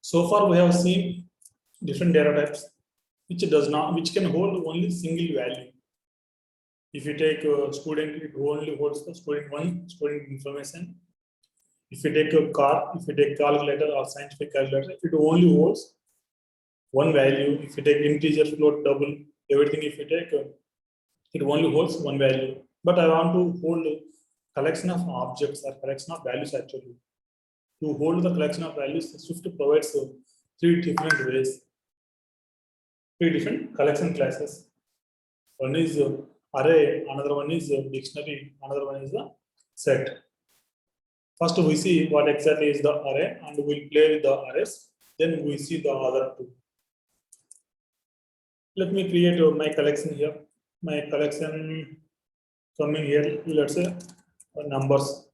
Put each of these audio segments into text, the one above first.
So far we have seen different data types which can hold only single value. If you take a student, it only holds the student information. If you take a car, if you take calculator or scientific calculator, it only holds one value. If you take integer, float, double, everything, if you take, it only holds one value. But I want to hold a collection of objects or collection of values actually. To hold the collection of values, Swift provides three different ways, three different collection classes. One is array, another one is dictionary, another one is the set. First, we see what exactly is the array, and we'll play with the arrays. Then we see the other two. Let me create my collection here. My collection coming here, let's say numbers,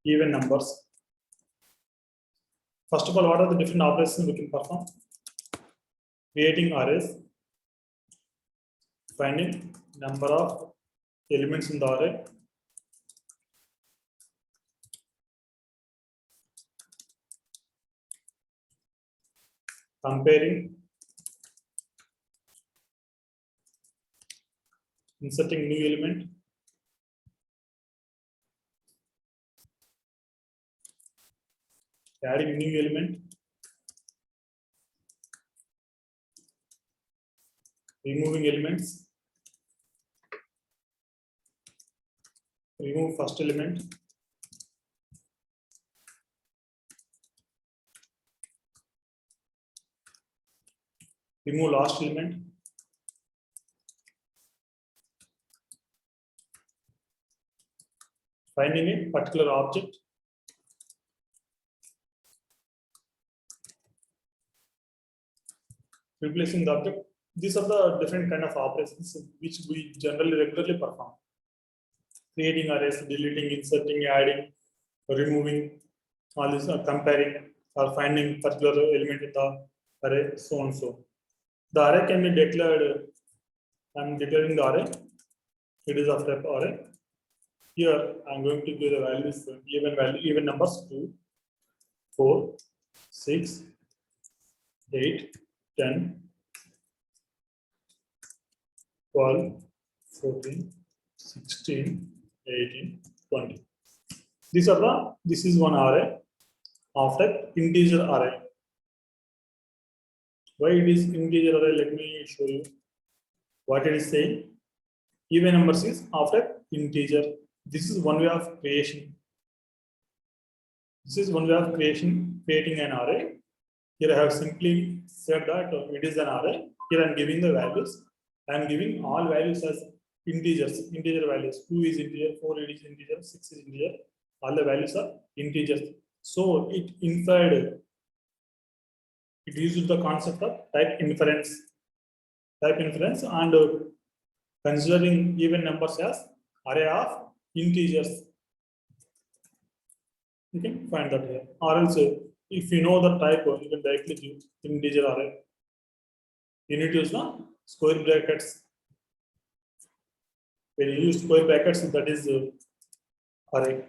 even numbers. First of all, what are the different operations we can perform? Creating arrays, finding number of elements in the array, comparing, inserting new element, adding new element, removing elements, remove first element, remove last element, finding a particular object, replacing the object. These are the different kind of operations which we regularly perform. Creating arrays, deleting, inserting, adding, removing, all this, comparing or finding particular element in the array, so and so. The array can be declared. I'm declaring the array. It is of type array. Here I'm going to give the values, even numbers 2, 4, 6, 8, 10, 12, 14, 16, 18, 20. This is one array of type integer array. Why it is integer array? Let me show you what it is saying. Even numbers is of type integer. This is one way of creation. This is one way of creating an array. Here I have simply said that it is an array. Here I am giving the values. I am giving all values as integers, integer values. 2 is integer, 4 is integer, 6 is integer. All the values are integers. So it uses the concept of type inference and considering even numbers as array of integers. You can find that here. Or else, if you know the type, you can directly give integer array. You need to use the square brackets. When you use square brackets, that is array.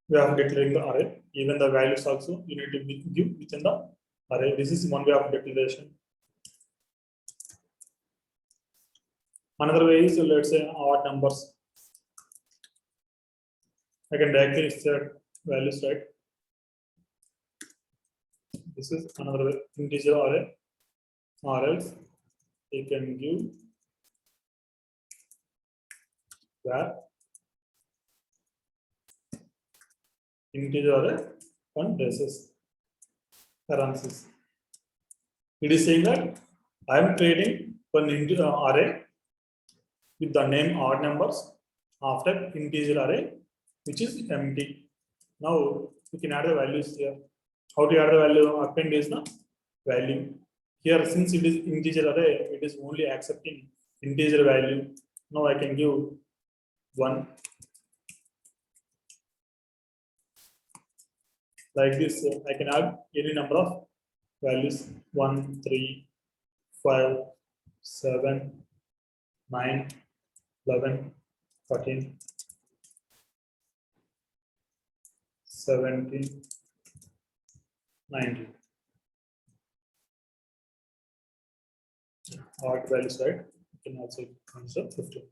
We are declaring the array. Even the values also you need to give within the array. This is one way of declaration. Another way is, let's say, odd numbers. I can directly insert values, right? This is another way, integer array, or else you can give var integer array and braces, parentheses. It is saying that I am creating one array with the name odd numbers after integer array, which is empty. Now you can add the values here. How to add the value? Append is the value. Here, since it is integer array, it is only accepting integer value. Now I can give 1. Like this, I can add any number of values: 1, 3, 5, 7, 9, 11, 14, 17, 19. Odd values, right? You can also consider 15.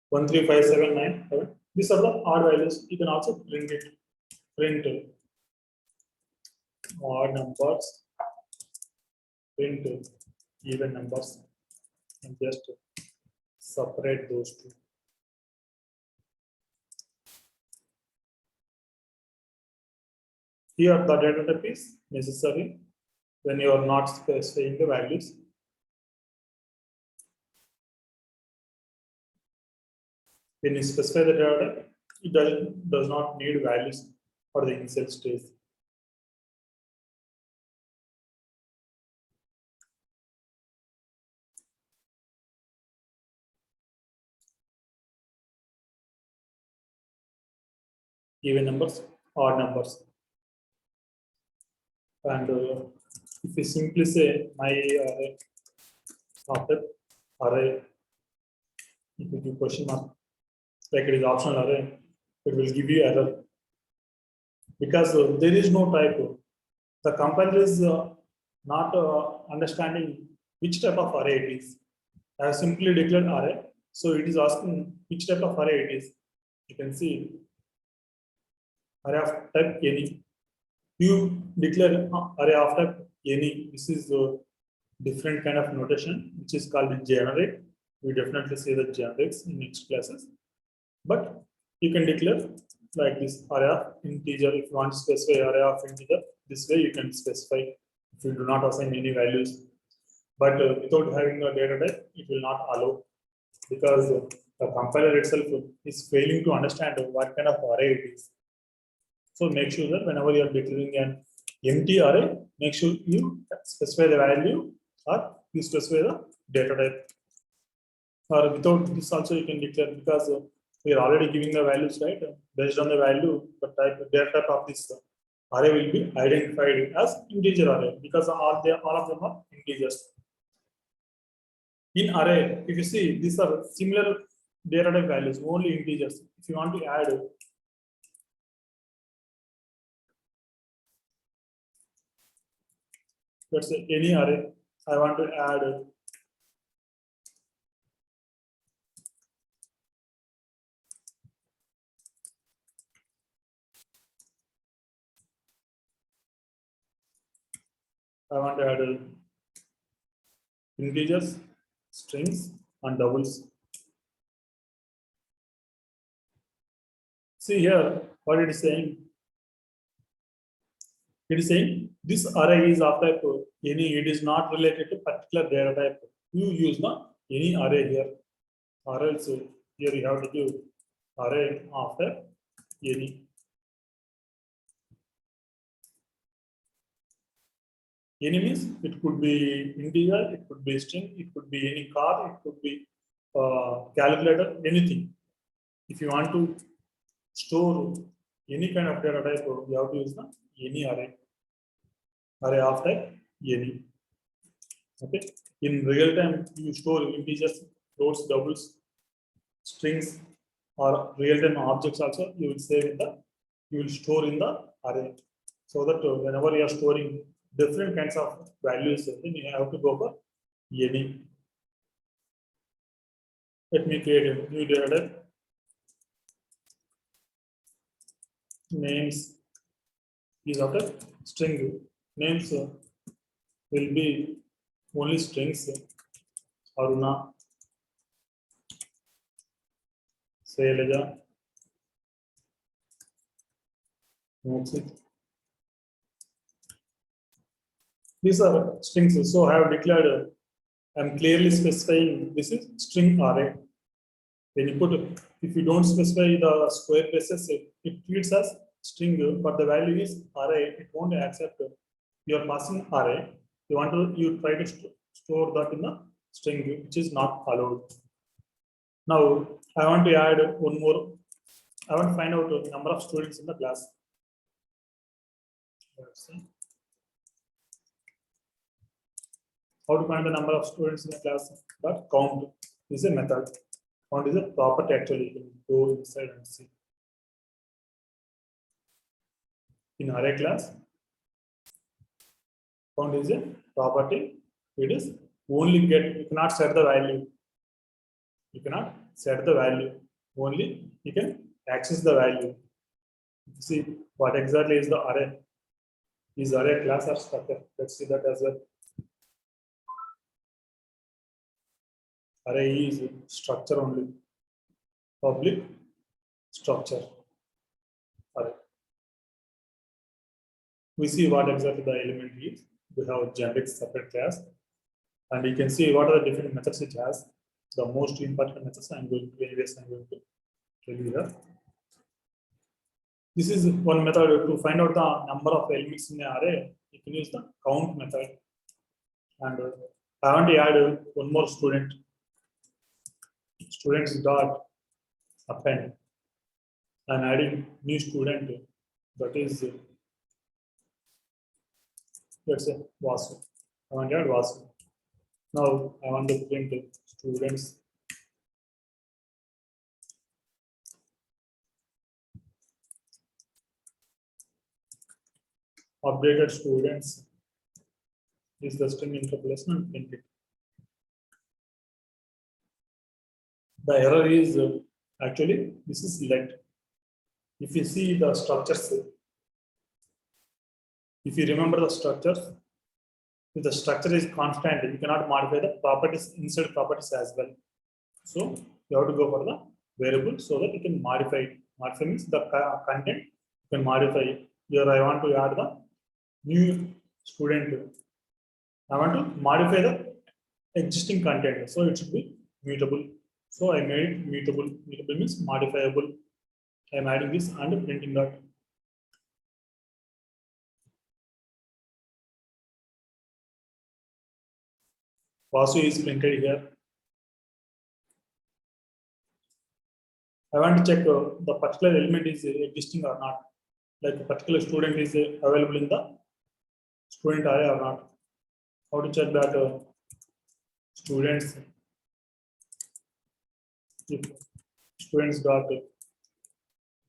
1, 3, 5, 7, 9, 7. These are the odd values. You can also print it. Print odd numbers, print even numbers, and just separate those two. Here, the data type is necessary when you are not specifying the values. When you specify the data type, it does not need values for the initial stage. Even numbers, odd numbers. And if you simply say my array after array, if you give question mark, like it is optional array, it will give you error because there is no type. The compiler is not understanding which type of array it is. I have simply declared array, so it is asking which type of array it is. You can see array of type any. You declare array of type any. This is a different kind of notation, which is called generate. We definitely see the generates in next classes. But you can declare like this array of integer. If you want to specify array of integer, this way you can specify if you do not assign any values. But without having a data type, it will not allow because the compiler itself is failing to understand what kind of array it is. So make sure that whenever you are declaring an empty array, make sure you specify the value or you specify the data type. Or without this also you can declare because we are already giving the values, right? Based on the value, the type data type of this array will be identified as integer array because all of them are integers. In array, if you see, these are similar data type values, only integers. If you want to add, let's say any array, I want to add integers, strings, and doubles. See here, what it is saying. It is saying this array is of type any. It is not related to particular data type. You use the any array here, or else here you have to give array after any. Any means it could be integer, it could be string, it could be any car, it could be calculator, anything. If you want to store any kind of data type, you have to use the any array of type any. Okay. In real time, you store integers, floats, doubles, strings, or real time objects also. You will save in the, you will store in the array, so that whenever you are storing different kinds of values, then you have to go for any. Let me create a new data type. Names is after string. Names will be only strings. Aruna, Sailaja, Moksit. These are strings. So I have declared, I'm clearly specifying this is string array. When you put, if you don't specify the square braces, it treats as string, but the value is array. It won't accept. You are passing array. You try to store that in the string, which is not allowed. Now I want to add one more. I want to find out the number of students in the class. Let's see. How to find the number of students in the class? But count is a method. Count is a property actually. You can go inside and see. in array class. Count is a property. It is only get, you cannot set the value. You cannot set the value. Only you can access the value. See what exactly is the array. Is array class or structure? Let's see that as well. Array is structure only. Public structure. Array. We see what exactly the element is. We have generic separate class, and you can see what are the different methods it has. The most important methods I'm going to tell you that. This is one method to find out the number of elements in the array. You can use the count method. And I want to add one more student. Students dot append. I'm adding new student. That is, let's say Vasu. I want to add Vasu. Now I want to print students. Updated students is the string interpolation and print it. The error is actually this is let. If you see the structures, if you remember the structures, if the structure is constant, you cannot modify the properties inside properties as well. So you have to go for the variable so that you can modify it. Modify means the content you can modify it. Here I want to add the new student. I want to modify the existing content, so it should be mutable. So I made it mutable. Mutable means modifiable. I am adding this and printing that. Vasu is printed here. I want to check the particular element is existing or not. Like a particular student is available in the student array or not. How to check that students, if students dot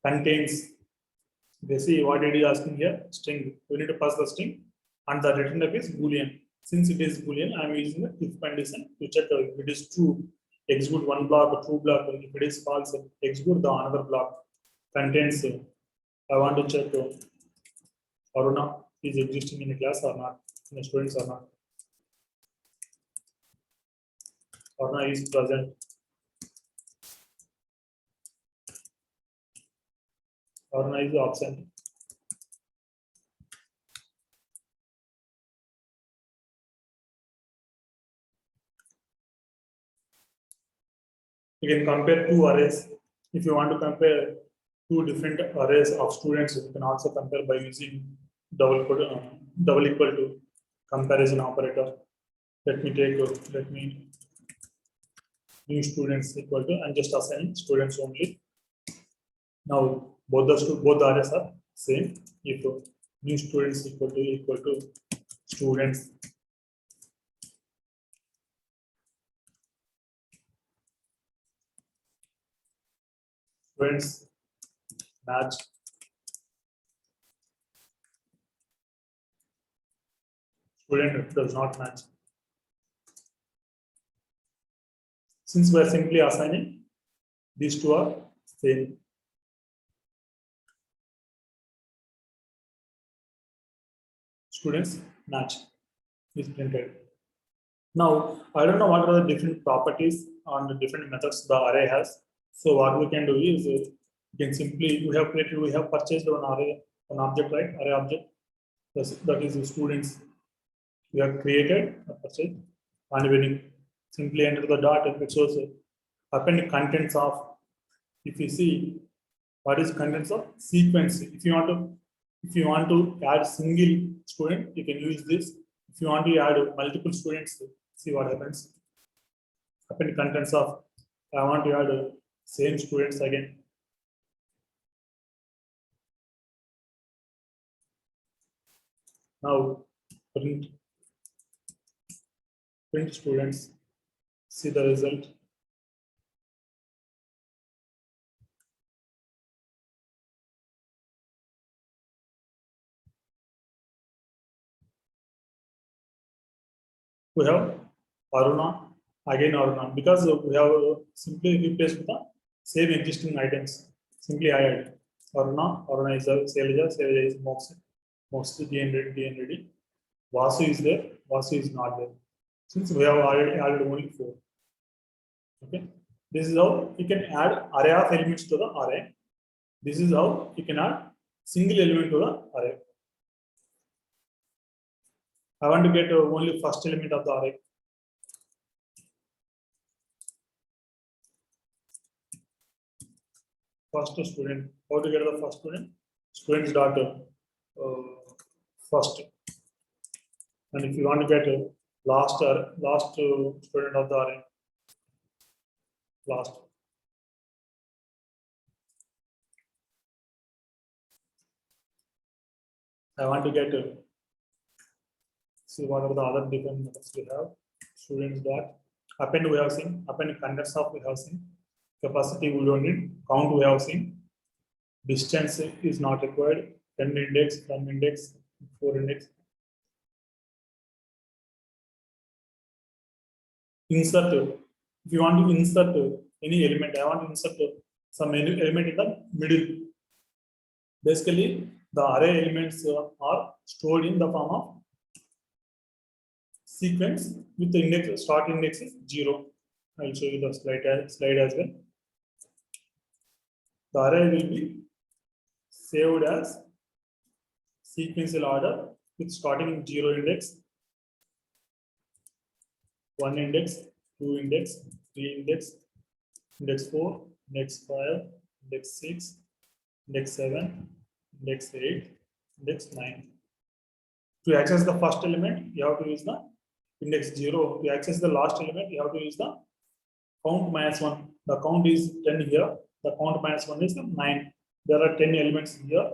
contains, they see what it is asking here, string. We need to pass the string and the return type is Boolean. Since it is Boolean, I am using the if condition to check if it is true, execute one block, true block. If it is false, execute the another block. Contains, I want to check Aruna is existing in a class or not, in the students or not. Aruna is present. Aruna is absent. You can compare two arrays. If you want to compare two different arrays of students, you can also compare by using double equal to comparison operator. Let me new students equal to, and just assign students only. Now both the arrays are same. If new students equal to students, students match, student does not match. Since we are simply assigning, these two are same. Students match is printed. Now, I don't know what are the different properties and the different methods the array has. So what we can do is we can simply, we have purchased an array, an object, right? Array object. That is the students. We have created a purchase, and when you simply enter the dot, it shows append contents of. If you see what is contents of sequence, if you want to add single student, you can use this. If you want to add multiple students, see what happens. Append contents of, I want to add same students again. Now print students, see the result. we have Aruna, again Aruna, because we have simply replaced with the same existing items. Simply add Aruna, Aruna is Sailaja, Sailaja is Moksha, Moksha DN ready. Vasu is there, Vasu is not there. Since we have already added only 4. Okay, this is how you can add array of elements to the array. This is how you can add single element to the array. I want to get only first element of the array. First student. How to get the first student? Students dot first. And if you want to get last student of the array, last. I want to get see what are the other different methods we have. Students dot append we have seen, append contents of we have seen, capacity we don't need, count we have seen, distance is not required, 10 index, from index, 4 index. Insert, if you want to insert any element, I want to insert some element in the middle. Basically, the array elements are stored in the form of sequence with the index, start index is 0. I will show you the slide as well. The array will be saved as sequential order with starting 0 index, 1 index, 2 index, 3 index, index 4, index 5, index 6, index 7, index 8, index 9. To access the first element, you have to use the index 0. To access the last element, you have to use the count minus 1. The count is 10 here. The count minus 1 is 9. There are 10 elements here.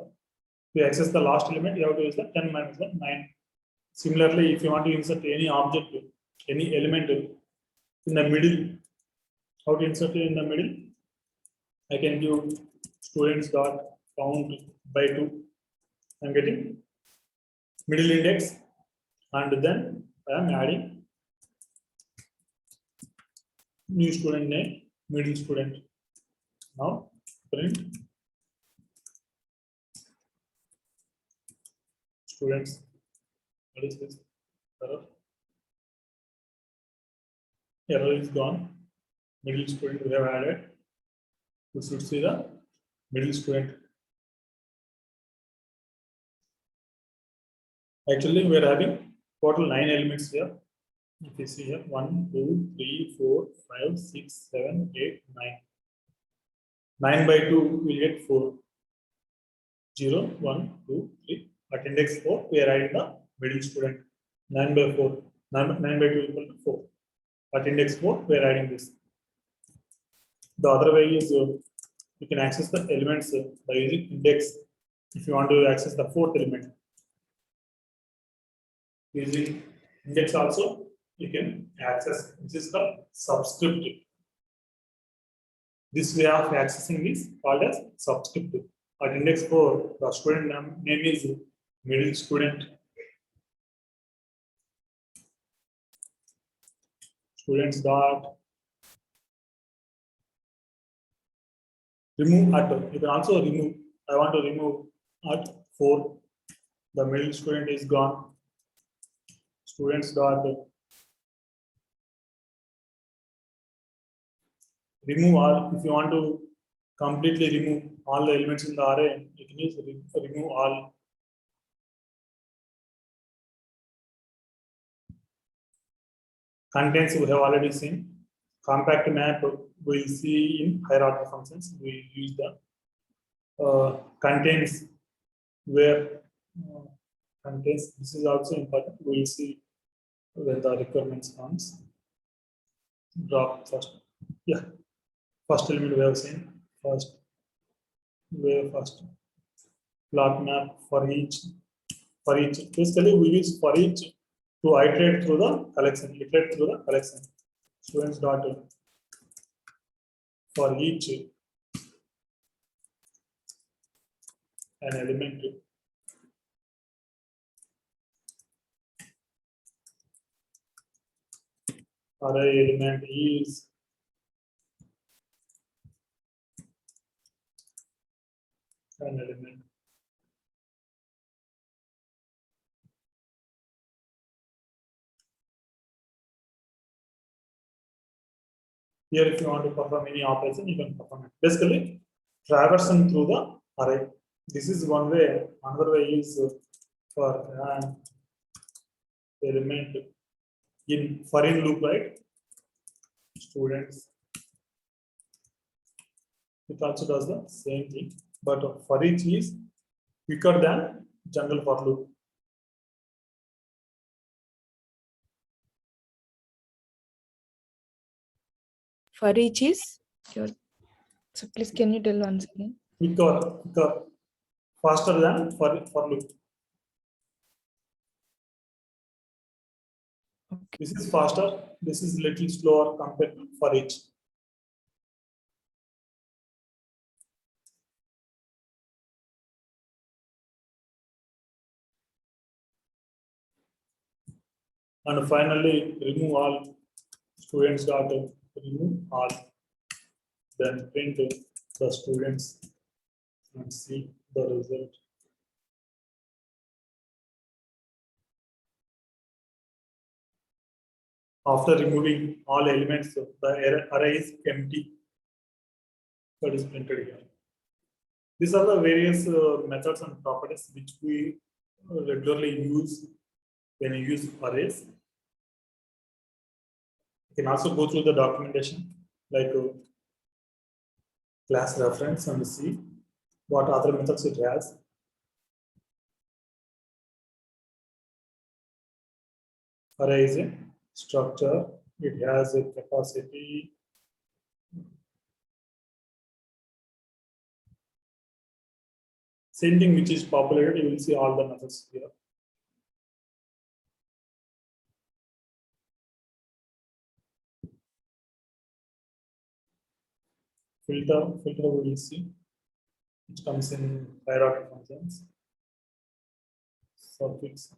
To access the last element, you have to use the 10 minus 1, 9. Similarly, if you want to insert any object, any element in the middle, how to insert it in the middle? I can give students dot count by 2. I'm getting middle index, and then I am adding new student name, middle student. Now print students. What is this? Error. Error is gone. Middle student we have added. We should see the middle student. Actually, we are having total 9 elements here. If you see here, 1, 2, 3, 4, 5, 6, 7, 8, 9. 9 by 2 will get 4. 0, 1, 2, 3. At index 4, we are adding the middle student. 9 by 4. 9 by 2 equal to 4. At index 4, we are adding this. The other way is you can access the elements by using index. If you want to access the 4th element, using index also, you can access. This is the subscript. This way of accessing is called as subscript. At index 4, the student name is middle student. Students dot remove at. You can also remove. I want to remove at 4. The middle student is gone. Students dot remove all. If you want to completely remove all the elements in the array, you can use remove all. Contents we have already seen. Compact map we'll see in higher order functions. We use the contains where contains. This is also important. We'll see when the requirements comes. Drop first. Yeah. First element we have seen. First. Plot map for each. Basically, we use for each to iterate through the collection. Students dot for each an element. array element is an element. Here, if you want to perform any operation, you can perform it. Basically, traversing through the array. This is one way. Another way is for an element in for in loop, right? Students. It also does the same thing, but for each is quicker than general for loop. For each is your. So please, can you tell once again? Quicker, faster than for loop. Okay. This is faster. This is little slower compared to for each. And finally, remove all students data. Remove all. Then print the students and see the result. After removing all elements, the array is empty. That is printed here. These are the various methods and properties which we regularly use when you use arrays. You can also go through the documentation like class reference and see what other methods it has. Array is a structure, it has a capacity. Same thing which is populated, you will see all the methods here. Filter we will see, which comes in hierarchy functions. Suffix.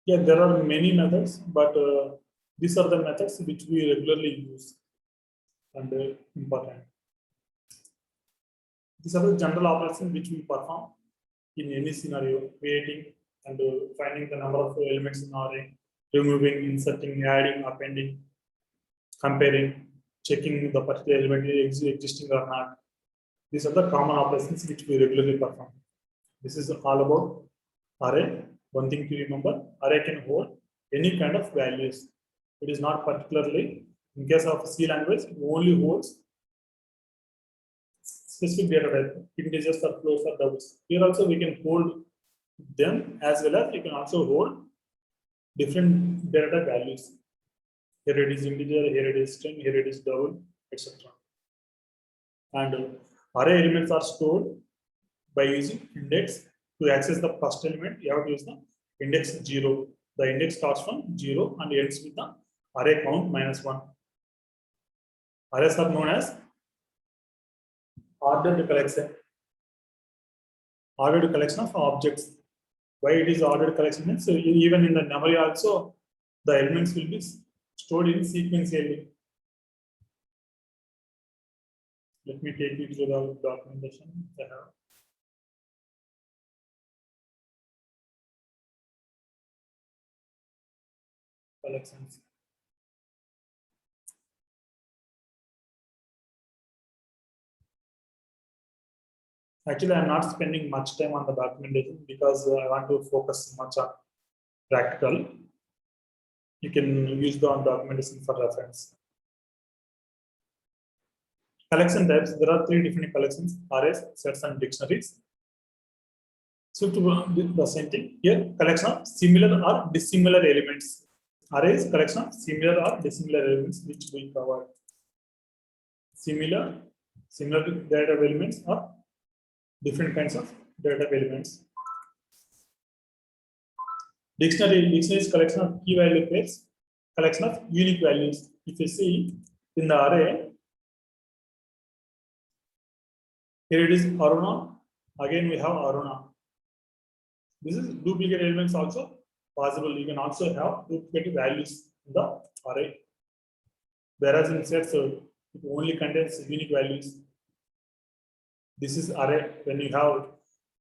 Yeah, there are many methods, but these are the methods which we regularly use and important. These are the general operations which we perform in any scenario, creating and finding the number of elements in array, removing, inserting, adding, appending, comparing, checking the particular element is existing or not. These are the common operations which we regularly perform. This is all about array. One thing to remember, array can hold any kind of values. It is not particularly, in case of C language, it only holds specific data type, integers or floats or doubles. Here also we can hold them as well as we can also hold different data type values. Here it is integer, here it is string, here it is double, etc. And array elements are stored by using index. To access the first element, you have to use the index 0. The index starts from 0 and ends with the array count -1. Arrays are known as ordered collection. Ordered collection of objects. Why it is ordered collection means even in the memory also the elements will be stored in sequentially. Let me take you through the documentation I have. Collections. Actually, I'm not spending much time on the documentation because I want to focus much on practical. You can use the documentation for reference. Collection types, there are 3 different collections: arrays, sets, and dictionaries. So to do the same thing here, collection of similar or dissimilar elements. Arrays, collection of similar or dissimilar elements which we covered. Similar data elements or different kinds of data elements. Dictionary is collection of key value pairs, collection of unique values. If you see in the array, here it is Aruna. Again we have Aruna. This is duplicate elements also possible. You can also have duplicate values in the array. Whereas in sets, it only contains unique values. This is array. When you have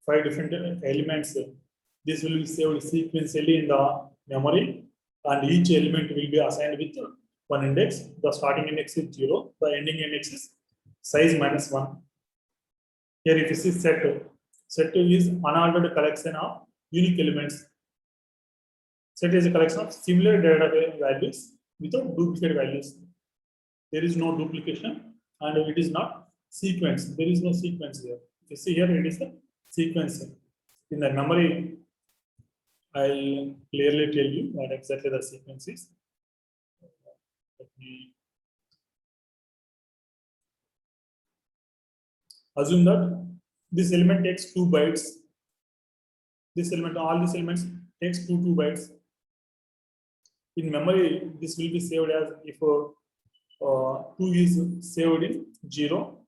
5 different elements, this will be saved sequentially in the memory, and each element will be assigned with one index. The starting index is 0, the ending index is size -1. Here, if you see set is unordered collection of unique elements. Set is a collection of similar data values without duplicate values. There is no duplication and it is not sequence. There is no sequence here. You see here, it is the sequence. In the memory, I'll clearly tell you what exactly the sequence is. Let me assume that this element takes 2 bytes. This element, all these elements takes 2 bytes. In memory, this will be saved as if 2 is saved in 0,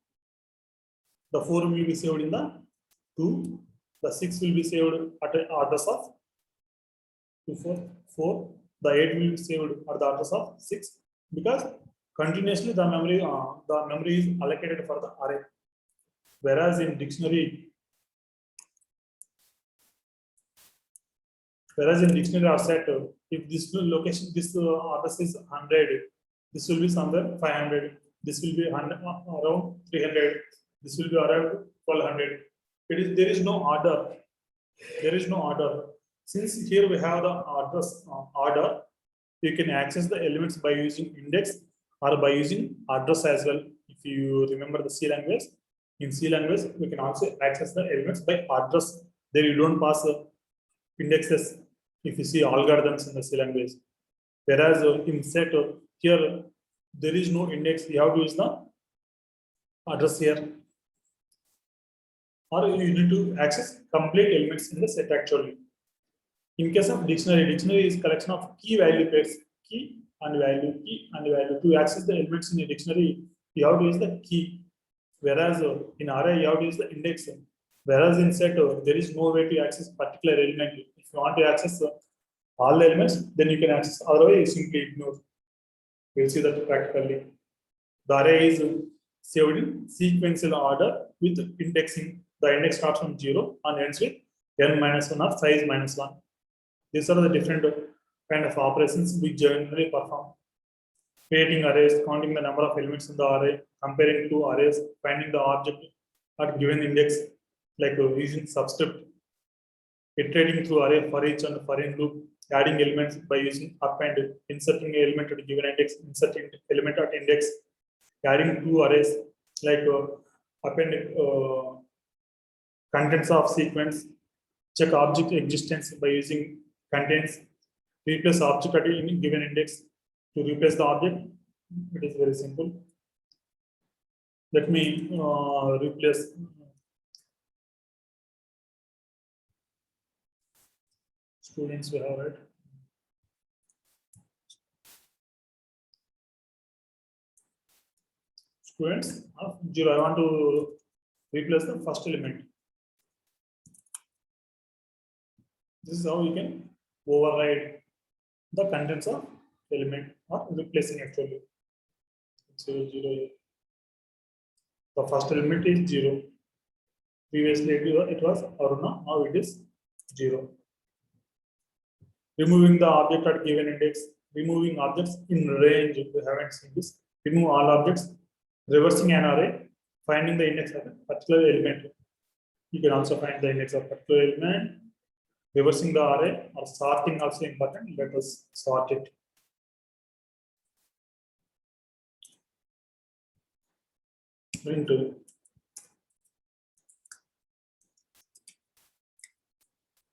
the 4 will be saved in the 2, the 6 will be saved at the address of 4, the 8 will be saved at the address of 6, because continuously the memory is allocated for the array. Whereas in dictionary or set, if this location, this address is 100, this will be somewhere 500, this will be around 300, this will be around 1200. There is no order. There is no order. Since here we have the address order, you can access the elements by using index or by using address as well. If you remember the C language, in C language, we can also access the elements by address. There you don't pass indexes if you see algorithms in the C language. Whereas in set, here there is no index, you have to use the address here. Or you need to access complete elements in the set actually. In case of dictionary is collection of key value pairs, key and value, key and value. To access the elements in a dictionary, you have to use the key. Whereas in array, you have to use the index. Whereas in set, there is no way to access particular element. If you want to access all the elements, then you can access. Otherwise, you simply ignore. We'll see that practically. The array is saved in sequential order with indexing. The index starts from 0 and ends with n-1 or size -1. These are the different kind of operations we generally perform. Creating arrays, counting the number of elements in the array, comparing two arrays, finding the object at given index, like using subscript, iterating through array for each and for in loop, adding elements by using append, inserting an element at a given index, inserting element at index, adding two arrays, like append contents of sequence, check object existence by using contains, replace object at a given index to replace the object. It is very simple. Let me replace students we have, right? Students of 0. I want to replace the first element. This is how you can override the contents of element or replacing actually. 0, 0. The first element is 0. Previously it was Aruna, now it is 0. Removing the object at given index, removing objects in range. We haven't seen this. Remove all objects, reversing an array, finding the index of a particular element. You can also find the index of particular element, reversing the array, or sorting also important. Let us sort it. Into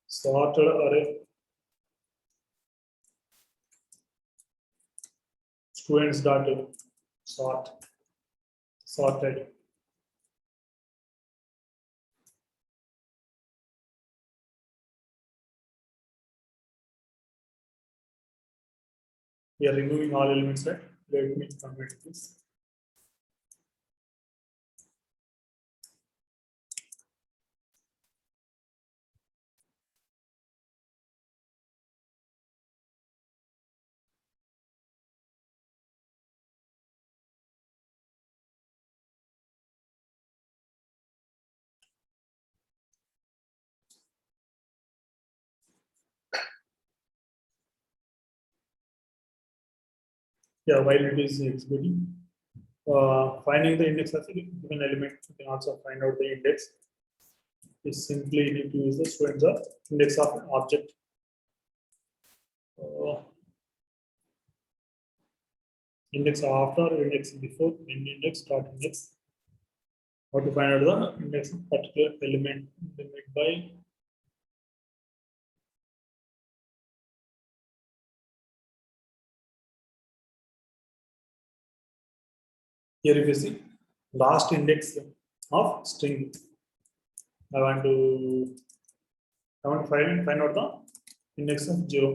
sorted array. Students dot sorted. We are removing all elements, right? Let me convert this. Yeah, while it is executing, finding the index of a given element, you can also find out the index. Is simply need to use the students of index of an object. Index after, index before, index, dot index. How to find out the index of particular element limit by here if you see last index of string. I want to find out the index of 0.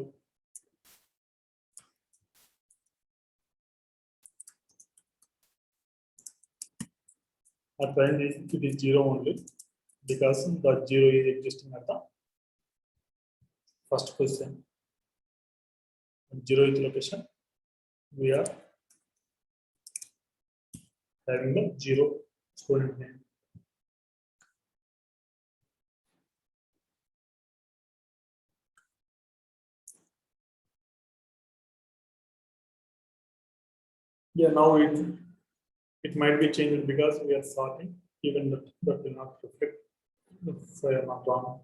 At present it is 0 only because the 0 is existing at the first position. 0 is location. We are having the 0 student name. Yeah, now it might be changed because we are sorting, even that will not reflect if I am not wrong.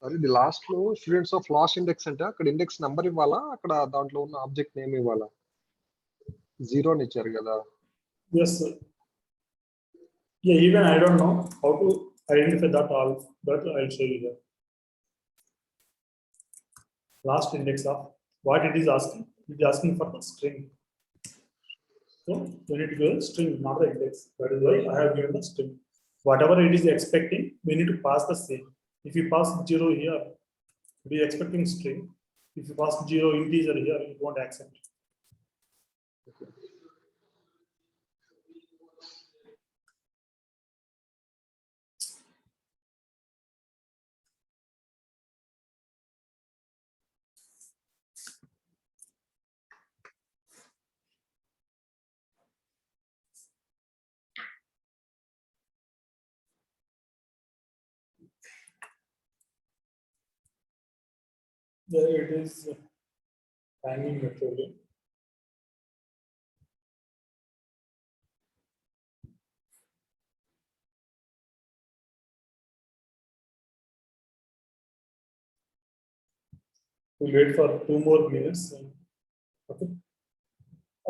Sorry the last లో students of last index అంటే అక్కడ index number ఇవ్వాలా, అక్కడ దాంట్లో ఉన్న object name ఇవ్వాలా? 0 అని ఇచ్చారు కదా. Yes, sir. Yeah, even I don't know how to identify that all, but I'll show you that. Last index of what it is asking. It is asking for the string. So we need to give a string, not the index. That is why I have given the string. Whatever it is expecting, we need to pass the same. If you pass 0 here, it is expecting string. If you pass 0 integer here, it won't accept. There it is timing method. We'll wait for 2 more minutes. Okay.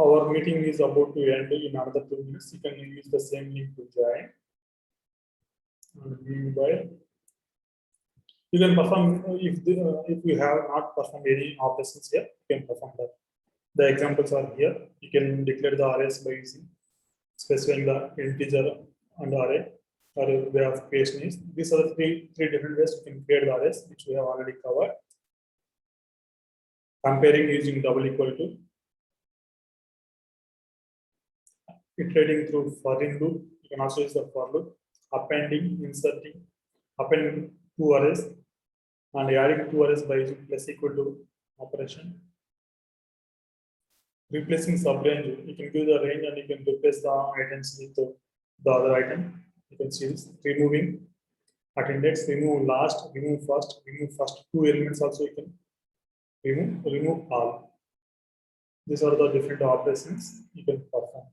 Our meeting is about to end in another 2 minutes. You can use the same link to join. And meanwhile, you can perform if you have not performed any operations here, you can perform that. The examples are here. You can declare the arrays by using specifying the integer and array or way of creation is. These are the three different ways you can create the arrays, which we have already covered. Comparing using double equal to, iterating through for in loop. You can also use the for loop, appending, inserting, appending 2 arrays, and adding 2 arrays by using plus equal to operation. Replacing subrange, you can give the range and you can replace the items with the other item. You can see this. Removing at index, remove last, remove first 2 elements also you can remove all. These are the different operations you can perform.